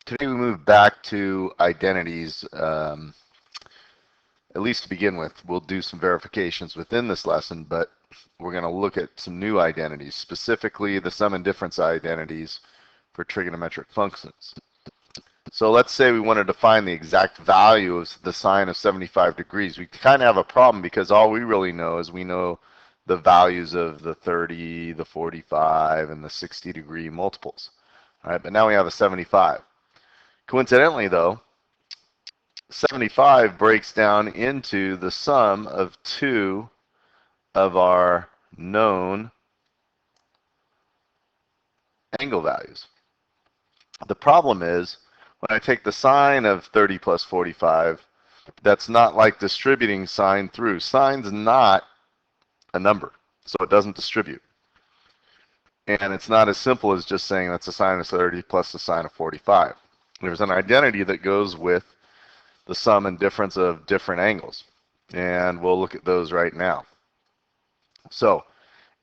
Today we move back to identities. At least to begin with, we'll do some verifications within this lesson, but we're going to look at some new identities, specifically the sum and difference identities for trigonometric functions. So let's say we wanted to find the exact value of the sine of 75 degrees. We kind of have a problem because all we really know is we know the values of the 30, the 45, and the 60-degree multiples. All right, but now we have a 75. Coincidentally, though, 75 breaks down into the sum of two of our known angle values. The problem is, when I take the sine of 30 plus 45, that's not like distributing sine through. Sine's not a number, so it doesn't distribute. And it's not as simple as just saying that's the sine of 30 plus the sine of 45. There's an identity that goes with the sum and difference of different angles. And we'll look at those right now. So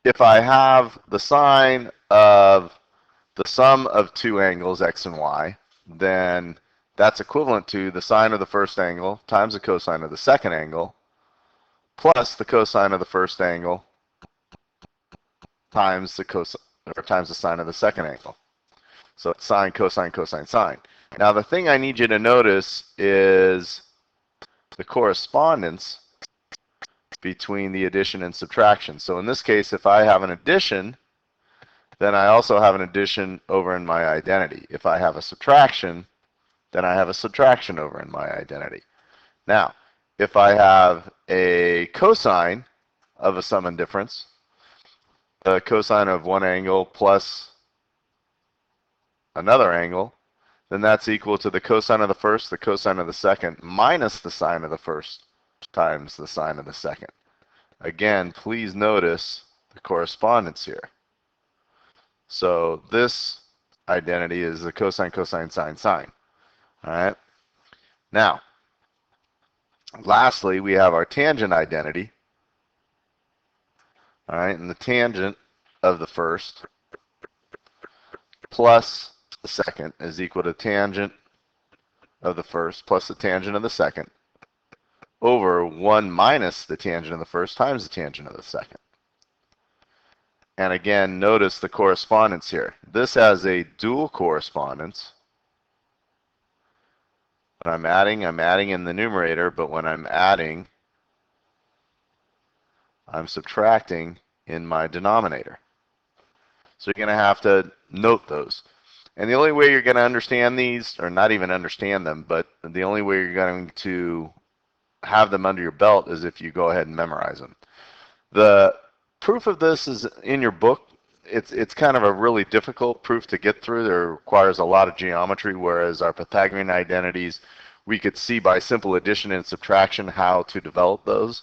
if I have the sine of the sum of two angles, x and y, then that's equivalent to the sine of the first angle times the cosine of the second angle plus the cosine of the first angle times the sine of the second angle. So it's sine, cosine, cosine, sine. Now the thing I need you to notice is the correspondence between the addition and subtraction. So in this case, if I have an addition, then I also have an addition over in my identity. If I have a subtraction, then I have a subtraction over in my identity. Now, if I have a cosine of a sum and difference, the cosine of one angle plus another angle, then that's equal to the cosine of the first, the cosine of the second, minus the sine of the first times the sine of the second. Again, please notice the correspondence here. So this identity is the cosine, cosine, sine, sine. All right. Now, lastly, we have our tangent identity. All right, and the tangent of the first plus the second is equal to tangent of the first plus the tangent of the second over 1 minus the tangent of the first times the tangent of the second. And again, notice the correspondence here. This has a dual correspondence. When I'm adding in the numerator, but when I'm adding, I'm subtracting in my denominator. So you're going to have to note those. And the only way you're going to understand these, or not even understand them, but the only way you're going to have them under your belt is if you go ahead and memorize them. The proof of this is in your book. It's kind of a really difficult proof to get through. It requires a lot of geometry, whereas our Pythagorean identities, we could see by simple addition and subtraction how to develop those.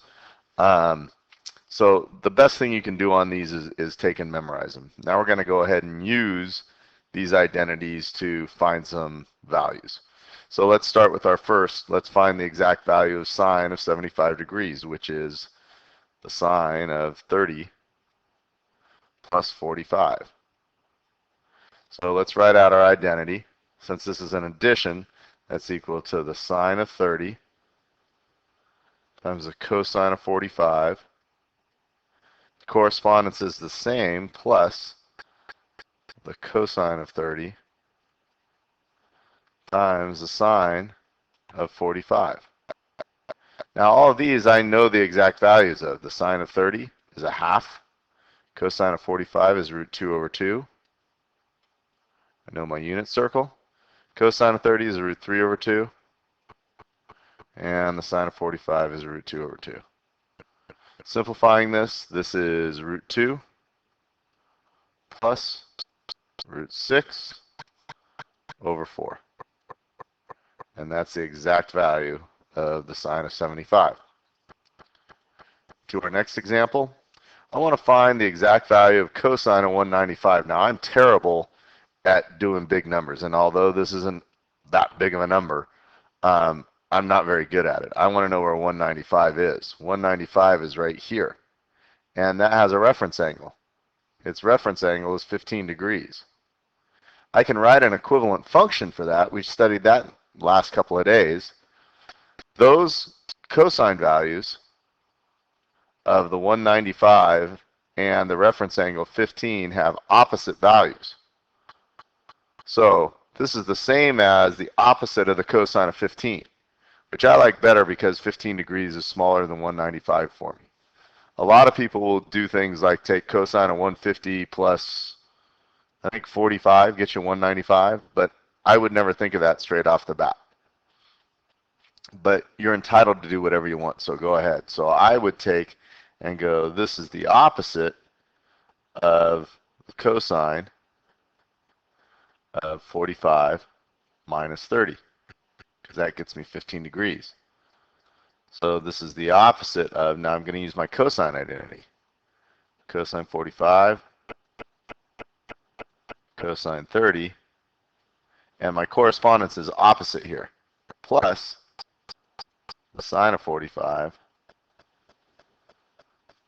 So the best thing you can do on these is take and memorize them. Now we're going to go ahead and use these identities to find some values. So let's start with our first. Let's find the exact value of sine of 75 degrees, which is the sine of 30 plus 45. So let's write out our identity. Since this is an addition, that's equal to the sine of 30 times the cosine of 45. The correspondence is the same, plus the cosine of 30 times the sine of 45. Now all of these I know the exact values of. The sine of 30 is a half. Cosine of 45 is root 2 over 2. I know my unit circle. Cosine of 30 is root 3 over 2. And the sine of 45 is root 2 over 2. Simplifying this is root 2 plus root 6 over 4. And that's the exact value of the sine of 75. To our next example, I want to find the exact value of cosine of 195. Now, I'm terrible at doing big numbers, and although this isn't that big of a number, I'm not very good at it. I want to know where 195 is. 195 is right here, and that has a reference angle. Its reference angle is 15 degrees. I can write an equivalent function for that. We studied that last couple of days. Those cosine values of the 195 and the reference angle 15 have opposite values. So this is the same as the opposite of the cosine of 15, which I like better because 15 degrees is smaller than 195 for me. A lot of people will do things like take cosine of 150 plus, I think 45 gets you 195, but I would never think of that straight off the bat. But you're entitled to do whatever you want, so go ahead. So I would take and go, this is the opposite of the cosine of 45 minus 30, because that gets me 15 degrees. So this is the opposite of, now I'm going to use my cosine identity. Cosine 45, cosine 30, and my correspondence is opposite here, plus the sine of 45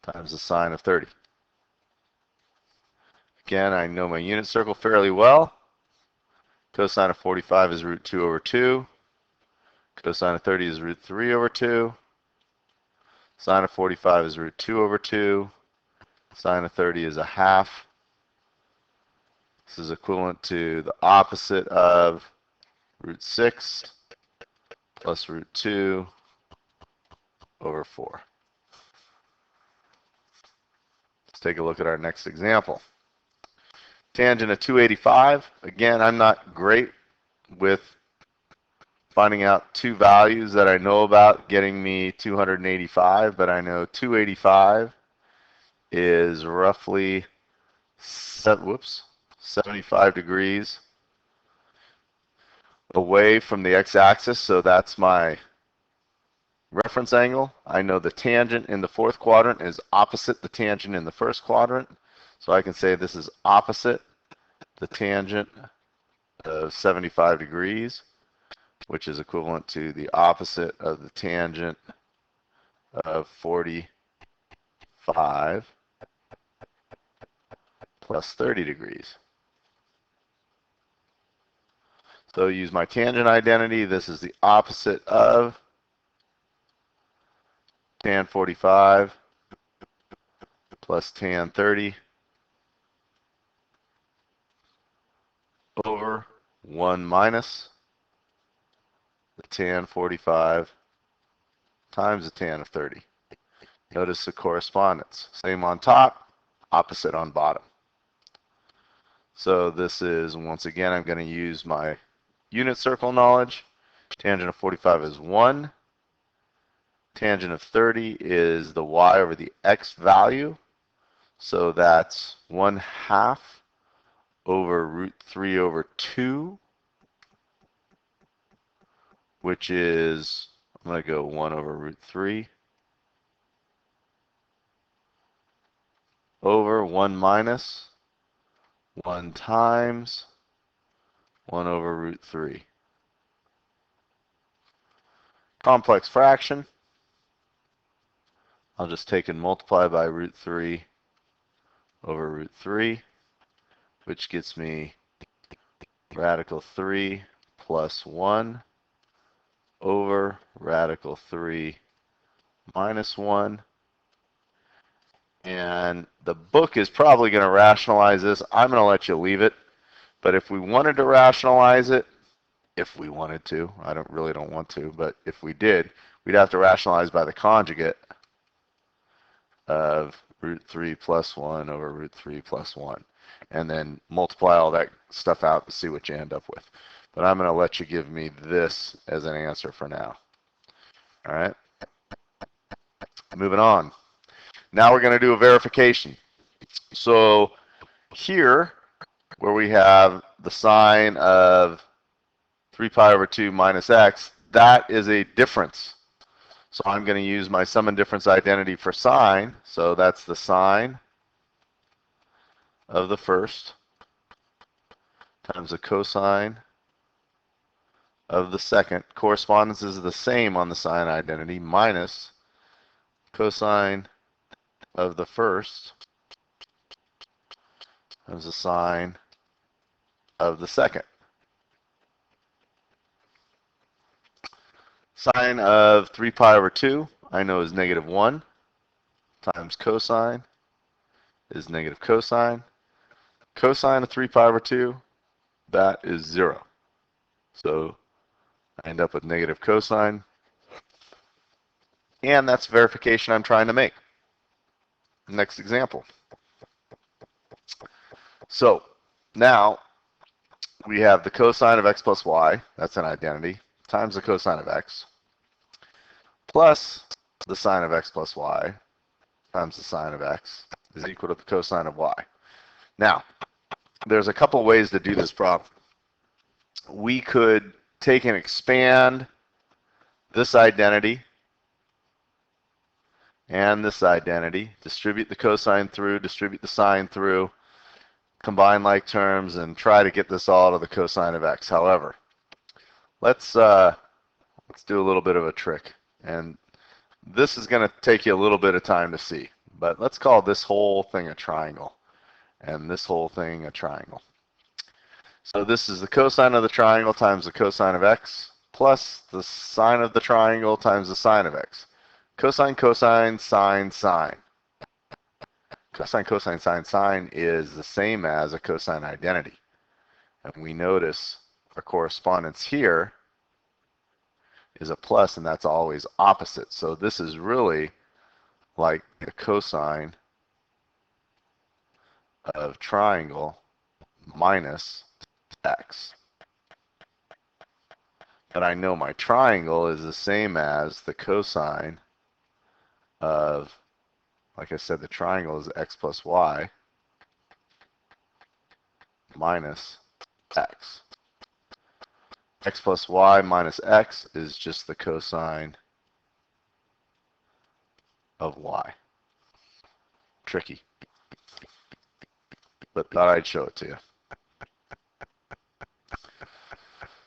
times the sine of 30. Again, I know my unit circle fairly well. Cosine of 45 is root 2 over 2. Cosine of 30 is root 3 over 2. Sine of 45 is root 2 over 2. Sine of 30 is a half. This is equivalent to the opposite of root 6 plus root 2 over 4. Let's take a look at our next example. Tangent of 285. Again, I'm not great with finding out two values that I know about getting me 285, but I know 285 is roughly 75 degrees away from the x-axis, so that's my reference angle. I know the tangent in the fourth quadrant is opposite the tangent in the first quadrant, so I can say this is opposite the tangent of 75 degrees, which is equivalent to the opposite of the tangent of 45 plus 30 degrees. So use my tangent identity. This is the opposite of tan 45 plus tan 30 over 1 minus the tan 45 times the tan of 30. Notice the correspondence. Same on top, opposite on bottom. So this is, once again, I'm going to use my unit circle knowledge. Tangent of 45 is 1. Tangent of 30 is the y over the x value. So that's 1/2 over root 3 over 2, which is, I'm going to go 1 over root 3 over 1 minus 1 times 1 over root 3. Complex fraction, I'll just take and multiply by root 3 over root 3, which gets me radical 3 plus 1 over radical 3 minus 1. And the book is probably going to rationalize this. I'm going to let you leave it. But if we wanted to rationalize it, if we wanted to, I really don't want to, but if we did, we'd have to rationalize by the conjugate of root 3 plus 1 over root 3 plus 1. And then multiply all that stuff out to see what you end up with. But I'm going to let you give me this as an answer for now. All right? Moving on. Now we're going to do a verification. So here, where we have the sine of 3 pi over 2 minus x, that is a difference. So I'm going to use my sum and difference identity for sine. So that's the sine of the first times the cosine of the second. Correspondence is the same on the sine identity, minus cosine of the first times the sine of the second. Sine of 3 pi over 2, I know is negative 1, times cosine is negative cosine. Cosine of 3 pi over 2, that is 0. So I end up with negative cosine. And that's verification I'm trying to make. Next example. So now we have the cosine of x plus y, that's an identity, times the cosine of x, plus the sine of x plus y times the sine of x is equal to the cosine of y. Now, there's a couple ways to do this problem. We could take and expand this identity and this identity, distribute the cosine through, distribute the sine through, combine like terms, and try to get this all to the cosine of x. However, let's do a little bit of a trick. And this is going to take you a little bit of time to see. But let's call this whole thing a triangle and this whole thing a triangle. So this is the cosine of the triangle times the cosine of x plus the sine of the triangle times the sine of x. Cosine, cosine, sine, sine. Cosine, cosine, sine, sine is the same as a cosine identity. And we notice our correspondence here is a plus, and that's always opposite. So this is really like the cosine of triangle minus x. But I know my triangle is the same as the cosine of, like I said, the triangle is x plus y minus x. X plus y minus x is just the cosine of y. Tricky, but thought I'd show it to you.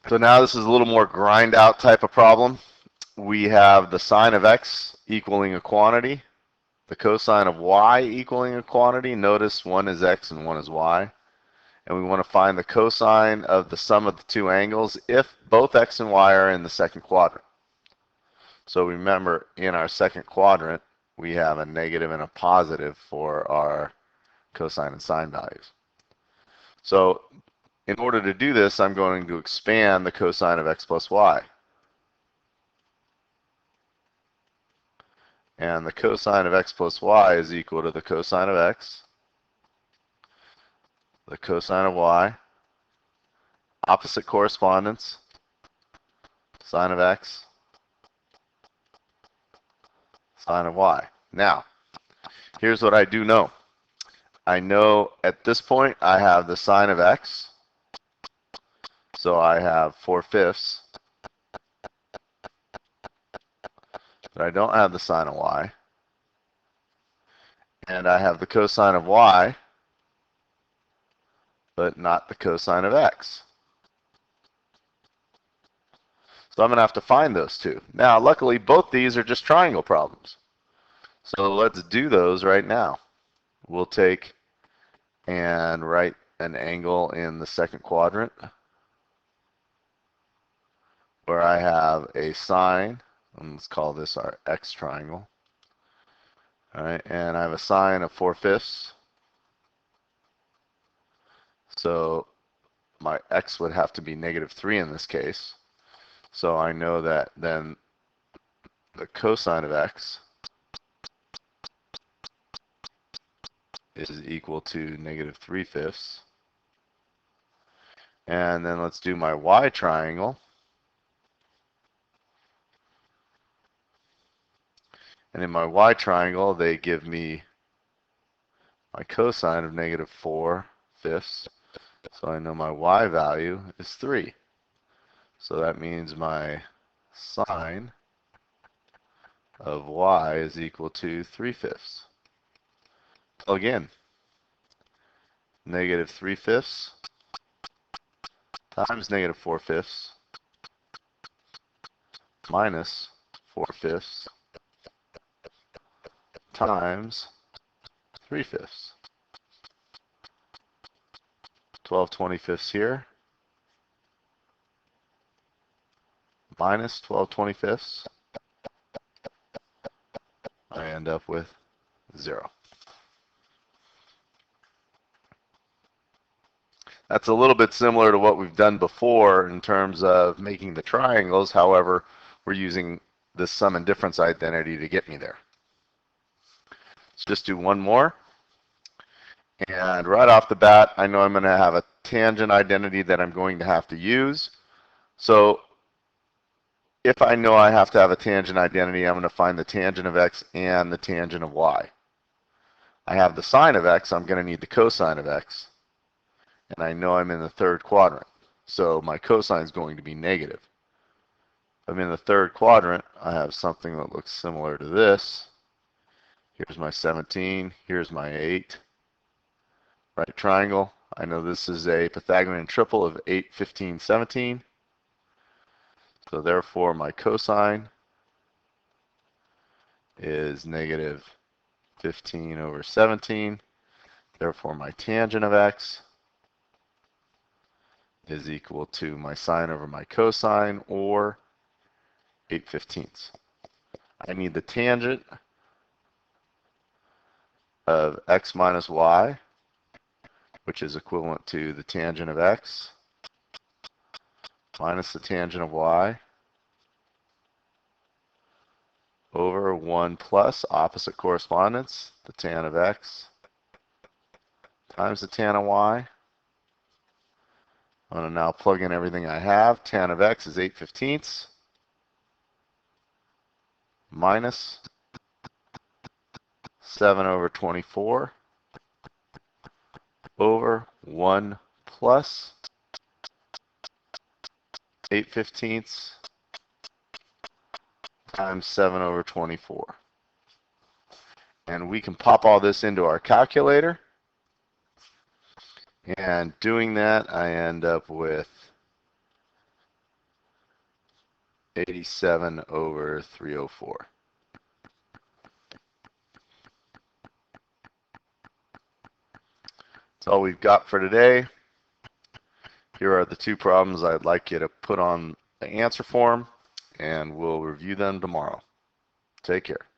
So now this is a little more grind out type of problem. We have the sine of x equaling a quantity, the cosine of y equaling a quantity. Notice one is x and one is y. And we want to find the cosine of the sum of the two angles if both x and y are in the second quadrant. So remember, in our second quadrant, we have a negative and a positive for our cosine and sine values. So in order to do this, I'm going to expand the cosine of x plus y. And the cosine of x plus y is equal to the cosine of x, the cosine of y, opposite correspondence, sine of x, sine of y. Now, here's what I do know. I know at this point I have the sine of x, so I have 4/5, but I don't have the sine of y. And I have the cosine of y, but not the cosine of x. So I'm going to have to find those two. Now, luckily, both these are just triangle problems. So let's do those right now. We'll take and write an angle in the second quadrant where I have a sine, and let's call this our x triangle. All right, and I have a sine of 4/5. So my x would have to be -3 in this case. So I know that then the cosine of x is equal to -3/5. And then let's do my y triangle. And in my y triangle, they give me my cosine of -4/5. So I know my y value is 3. So that means my sine of y is equal to 3/5. Again, -3/5 times -4/5 minus 4/5 times 3/5. 12/25 here minus 12/25. I end up with 0. That's a little bit similar to what we've done before in terms of making the triangles. However, we're using this sum and difference identity to get me there. Let's just do one more. And right off the bat, I know I'm going to have a tangent identity that I'm going to have to use. So if I know I have to have a tangent identity, I'm going to find the tangent of x and the tangent of y. I have the sine of x, I'm going to need the cosine of x. And I know I'm in the third quadrant. So my cosine is going to be negative. If I'm in the third quadrant, I have something that looks similar to this. Here's my 17, here's my 8. Right triangle. I know this is a Pythagorean triple of 8, 15, 17. So therefore my cosine is negative 15 over 17. Therefore my tangent of x is equal to my sine over my cosine, or 8/15. I need the tangent of x minus y, which is equivalent to the tangent of x minus the tangent of y over 1 plus opposite correspondence, the tan of x times the tan of y. I'm going to now plug in everything I have. Tan of x is 8/15 minus 7 over 24 over 1 plus 8/15 times 7 over 24. And we can pop all this into our calculator. And doing that, I end up with 87 over 304. That's all we've got for today. Here are the two problems I'd like you to put on the answer form, and we'll review them tomorrow. Take care.